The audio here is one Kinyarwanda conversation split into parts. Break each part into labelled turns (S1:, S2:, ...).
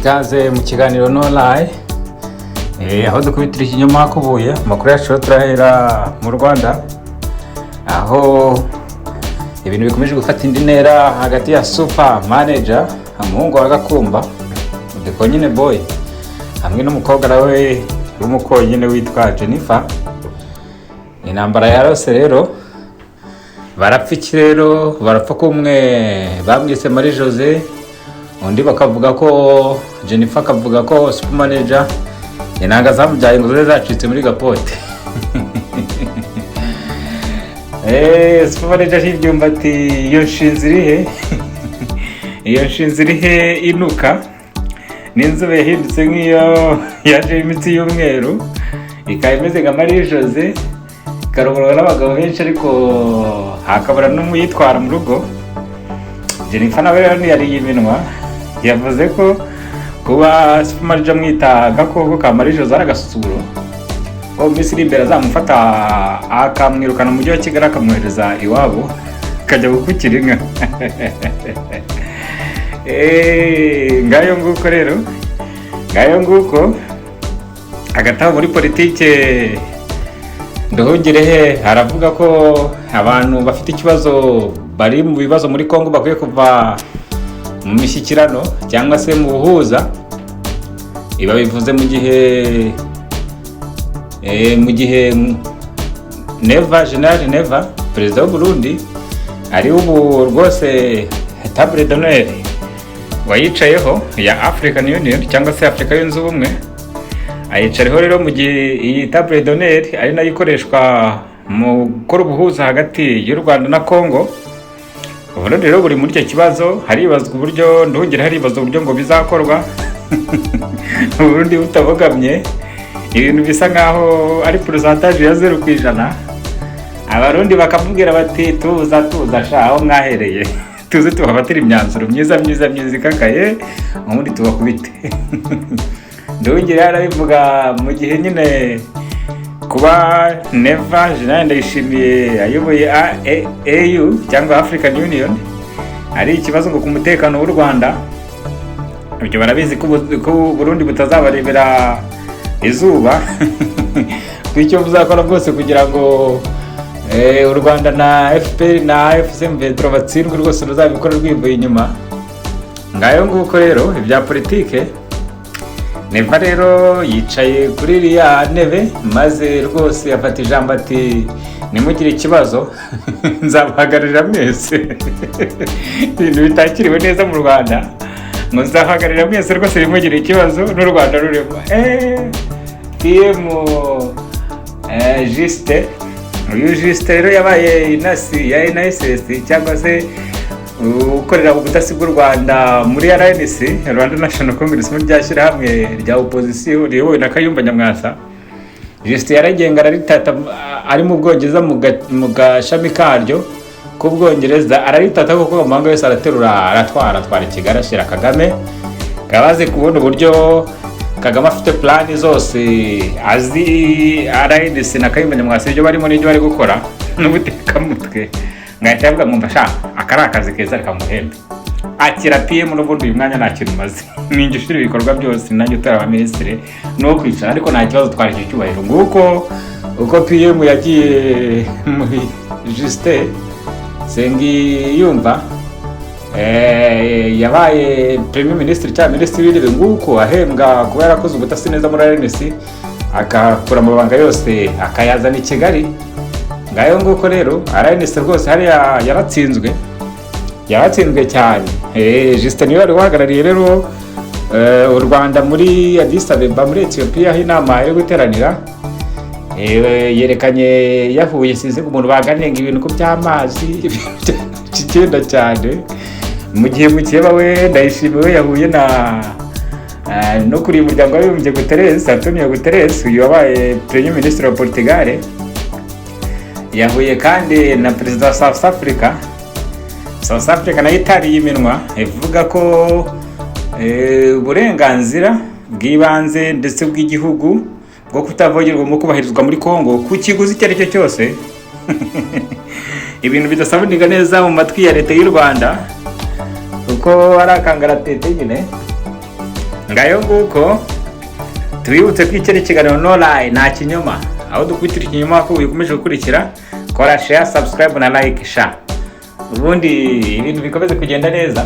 S1: ikaze mu kiganiro no lie aho dukubitira ikinyoma hakubuye amakuru yacu turahera mu Rwanda aho ibintu bikomeje gufata indi ntera hagati ya super manager umuhungu wa Gakumba ndiko nyine boy hamwe n'umukobwa nawe w'umuko nyine witwa Jennifer. Intambara yarose rero barapfa rero barapfa kumwe bamwise Marie Jose, undi bakavuga ko Jennifer akavuga ko super manager inanga zamubyaye ngo zacitse muri gapote. Super manager yibyumba ati iyo nshinzi irihe inuka n'inzobe yahindutse nk'iyo yaje imitsi y'umweru ikaba imeze nka Marie Jose karobora n'abagabo benshi ariko hakabura n'umuyitwara mu rugo. Jennifer nawe rero ntiyariye iminwa yavuze ko kuba super manager mwita gakoko ka Marie Jose aragasuzuguro ko Misiri imbere azamufata akamwirukana mu mujyi wa Kigali akamwohereza iwabo akajya gukukira inka. Ngayo nguko rero agataha muri politike Nduhungirehe aravuga ko abantu bafite ikibazo bari mu bibazo muri Kongo bakwiye kuva mu mishyikirano cyangwa se mu buhuza. Iba bivuze mu gihe General Neva perezida w'u Burundi ari ubu rwose table d'honneur wayicayeho ya African Union cyangwa se Afrika yunze ubumwe, ayicareho rero mu gihe iyi table d'honneur ari nayo ikoreshwa mu gukora ubuhuza hagati y'u Rwanda na Kongo. Uburundi rero buri muri icyo kibazo, haribazwa uburyo Nduhungire haribazwa uburyo ngo bizakorwa. Uburundi butabogamye ibintu bisa nkaho ari pourcentage ya 0%. Abarundi bakamubwira bati tuza sha aho mwahereye tuze tubafatira imyanzuro myiza ikakaye ubundi tubakubite. Nduhungire arabivuga mu gihe nyine kuba Neva General Ndayishimiye ayoboye AU cyangwa African Union ari ikibazo ngo ku mutekano w'u Rwanda. Ibyo barabizi ko Burundi butazabarebera izuba kwicyo buzakora bwose kugira ngo u Rwanda na FPR na FCM batsindwe rwose ruzabikora rwivuye inyuma. Ngayo nguko rero ibya politike. Neva rero yicaye kuri iriya ntebe maze rwose afata ijambo ati nimugire ikibazo nzabahagararira mwese. Ibintu bitakiriwe neza mu Rwanda ngo nzabahagararira mwese rwose nimugire ikibazo n'u Rwanda rurimo. PM Juste rero yabaye inasi ya NSS cyangwa se ukorera ubutasi bw'u Rwanda muri RNC, Rwanda National Congress, muri ryashyira hamwe rya opposition riyobowe na Kayumba Nyamwasa. Juste yaragenga araritata ari mu Bwongereza mu gashami karyo ku Bwongereza araritata kuko amahanga yose araterura aratwara Kigali ashyira Kagame. Kabaze kubona uburyo Kagame afite plan zose azi RNC na Kayumba Nyamwasa ibyo barimo n'ibyo bari gukora n'ubuteka mutwe ngahita yavuga ngo mbasha akari akazi keza kamuhembe akira PM n'ubundi uyu mwanya nta kintu maze ninjishira ibikorwa byose nanjye utara abaminisitiri no kwicara ariko nta kibazo twari cyo cyubahiro. Nguko uko PM yagiye muri Juste Sengiyumva yabaye Premier Minister cyangwa Minisitiri w'Intebe, nguko ahembwa kuba yarakoze ubutasi neza muri RNC akakura amabanga yose akayazana i Kigali. Ngayo nguko rero RNC rwose hari yaratsinzwe cyane. Juste niwe wari wahagarariye rero u Rwanda muri Addis Abeba muri Ethiopia aho inama iri guteranira. Yerekanye yahuye size ku muntu baganenga ibintu ko by'amazi kigenda cyane mu gihe mukeba we Ndayishimiye yahuye no kuri umuryango w'abibumbye Guterres, Antonio Guterres uyu wabaye Premier Minister wa Portugal. Yahuye kandi na perezida wa South Africa nayo itariye iminwa ivuga ko uburenganzira bw'ibanze ndetse bw'igihugu bwo kutavogerwa mu kubahirizwa muri Kongo ku kiguzi icyo ari cyo cyose. Ibintu bidasabuniga neza mu matwi ya leta y'u Rwanda uko ari akangaratete nyine ngayo nguko tubibutse ko iki ari ikiganiro no lie nta kinyoma, aho dukubitira ikinyoma ko ukomeje gukurikira. Kora share, subscribe na like sha, ubundi ibintu bikomeze kugenda neza.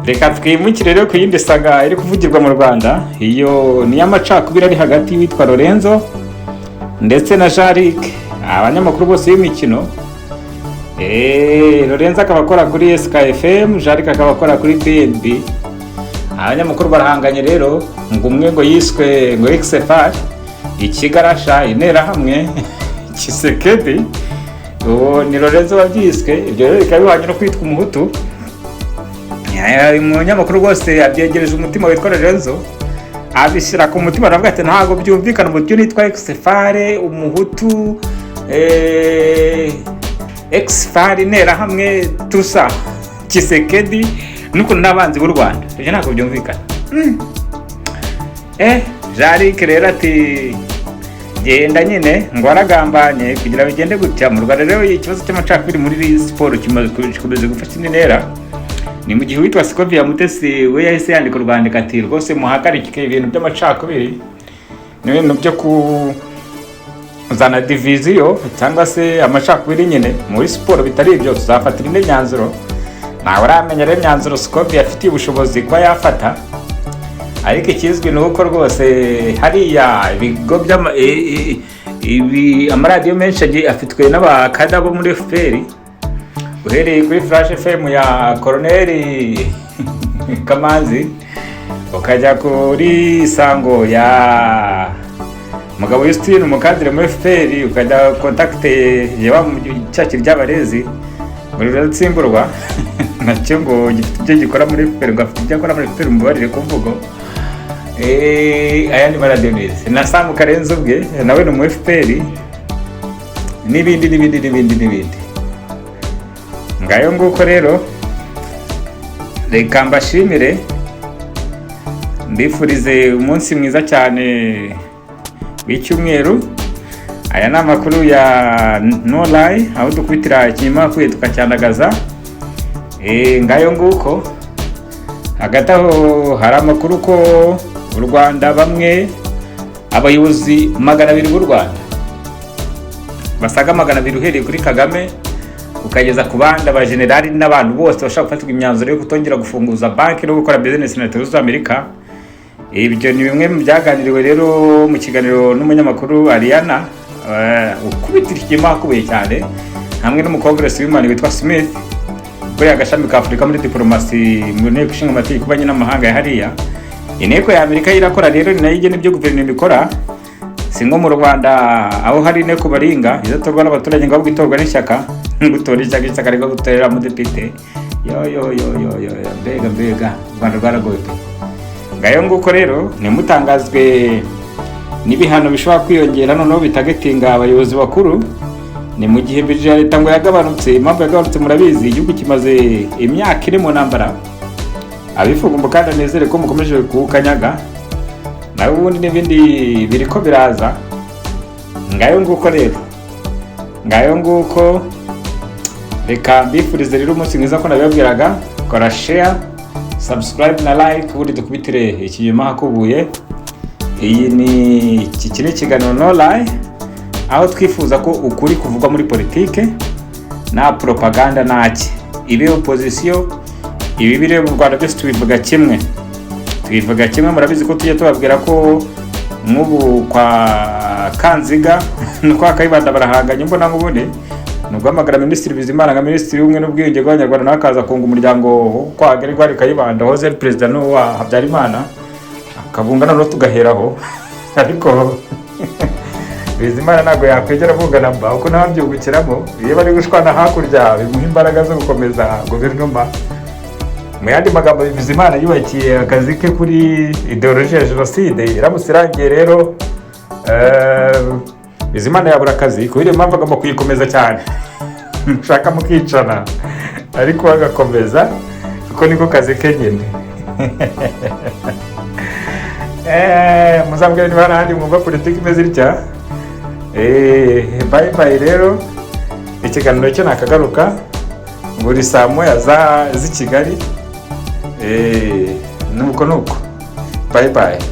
S1: Reka twimukire rero ku yindi saga iri kuvugirwa mu Rwanda. Iyo ni y'amacakubiri ari hagati y'uwitwa Lorenzo ndetse na Jean-Luc, abanyamakuru bose b'imikino. Lorenzo akaba akora kuri SKFM, Jean-Luc akaba akora kuri BNB. Abanyamakuru barahanganye rero, ngo umwe ngo yiswe ngo XFR, ikigarasha interahamwe Kisekedi, uwo ni Lorenzo wabyiswe. Ibyo rero bikaba bihwanye no kwitwa umuhutu. Umunyamakuru rwose abyegereje umutima witwa Lorenzo, abishyira ku mutima, aravuga ati ntabwo byumvikana uburyo nitwa XFR umuhutu, XFR interahamwe tusa Kisekedi nuko n'abanzi b'u Rwanda, ibyo ntabwo byumvikana. Jean-Luc rero ati genda nyine ngo aragambanye kugira bigende gutya mu Rwanda. Rero ikibazo cy'amacakubiri muri siporo kimaze gufasha indi ntera. Ni mu gihe witwa Scovia Mutesi we yahise yandika urwandiko ati rwose muhagarike ibintu by'amacakubiri n'ibintu byo kuzana diviziyo cyangwa se amacakubiri nyine muri siporo, bitari ibyo tuzafatira indi myanzuro. Ntawe uramenya rero imyanzuro Scovia afitiye ubushobozi kuba yafata, ariko ikizwi ni uko rwose hariya ibigo amaradiyo menshi afitwe n'abakada bo muri FPR, uhereye kuri Flash FM ya Colonel Kamanzi, ukajya kuri Sango ya Mugabo Justine umukadire muri FPR, ukajya Contact yaba mu cyakiri ry'abarezi muri Rutsimburwa nacyo ngo gifite ibyo gikora muri FPR, ngo afite ibyo akora muri FPR mubarire kuvugo. Aya ni maradiyo neza na Samu Karenzo ubwe nawe ni mu FPR, n'ibindi. Ngayo nguko rero, reka mbashimire, mbifurize umunsi mwiza cyane w'icyumweru. Aya ni amakuru ya no lie, aho dukubitira ikinyoma kuye tukacyandagaza. Ngayo nguko, hagati aho hari amakuru ko u Rwanda bamwe abayobozi 200 b'u Rwanda basaga 200 uhereye kuri Kagame ukageza ku bandi abajenerali n'abantu bose bashaka gufatirwa imyanzuro yo kutongera gufunguza banki no gukora business na Leta z'Ubumwe z'Amerika. Ibyo ni bimwe mu byaganiriwe rero mu kiganiro n'umunyamakuru Ariana, ukubitira ikinyoma kubuye cyane, hamwe n'umukongresi w'Imana witwa Smith kuri agashami ka Afurika muri diplomasi mu nteko ishinga amategeko y'ububanyi n'amahanga ya hariya. Inteko ya Amerika irakora rero, ni nayo igena ibyo guverinoma ikora, si nko mu Rwanda aho hari inteko baringa izatorwa n'abaturage ngo itorwa n'ishyaka, gutora ishyaka ryo gutorera umudepite. Mbega Rwanda rwaragoye. Ngayo nguko rero, nimutangazwe n'ibihano bishobora kwiyongera noneho bitagetinga abayobozi bakuru. Ni mu gihe budget ya leta ngo yagabanutse. Impamvu yagabanutse murabizi, igihugu kimaze imyaka iri mu ntambara. Abifuza umukanda nezere ko mukomeje kukanyaga, nawe ubundi n'ibindi biriko biraza. Ngayo nguko rero, ngayo nguko, reka mbifurize rero umunsi mwiza ko nabibabwiraga. Kora share, subscribe na like, ubundi dukubitire ikinyoma hakubuye. Iyi ni ikiganiro no lie, aho twifuza ko ukuri kuvugwa muri politike na propaganda naki, ibe opposition ibi bire mu Rwanda byose tubivuga kimwe. Murabizi ko tujye tubabwira ko nk'ubu kwa Kanziga no kwa Kayibanda barahanganye, mbona nk'ubundi nubwo amagara Minisitiri Bizimana nka Minisitiri w'Ubumwe n'Ubwiyunge bw'Abanyarwanda nakaza kunga umuryango kwa Gregoire Kayibanda hoze President no wa Habyarimana akabunga no tugaheraho, ariko Bizimana ntago yakwegera avugana mba uko nabyungukiramo iyo bari gushwana hakurya bimuha imbaraga zo gukomeza guverinoma. Mu yandi magambo, Bizimana yubakiye akazi ke kuri ideologie ya jenoside. Iramutse irangiye rero Bizimana yabura akazi kubera impamvu agomba kuyikomeza cyane. Mushaka mukicana ariko agakomeza kuko niko kazi ke nyine. Muzambwira niba handi mwumva politiki imeze itya. Bye rero, ikiganiro cyo nakagaruka buri saa moya z'i Kigali. Nuko bye bye.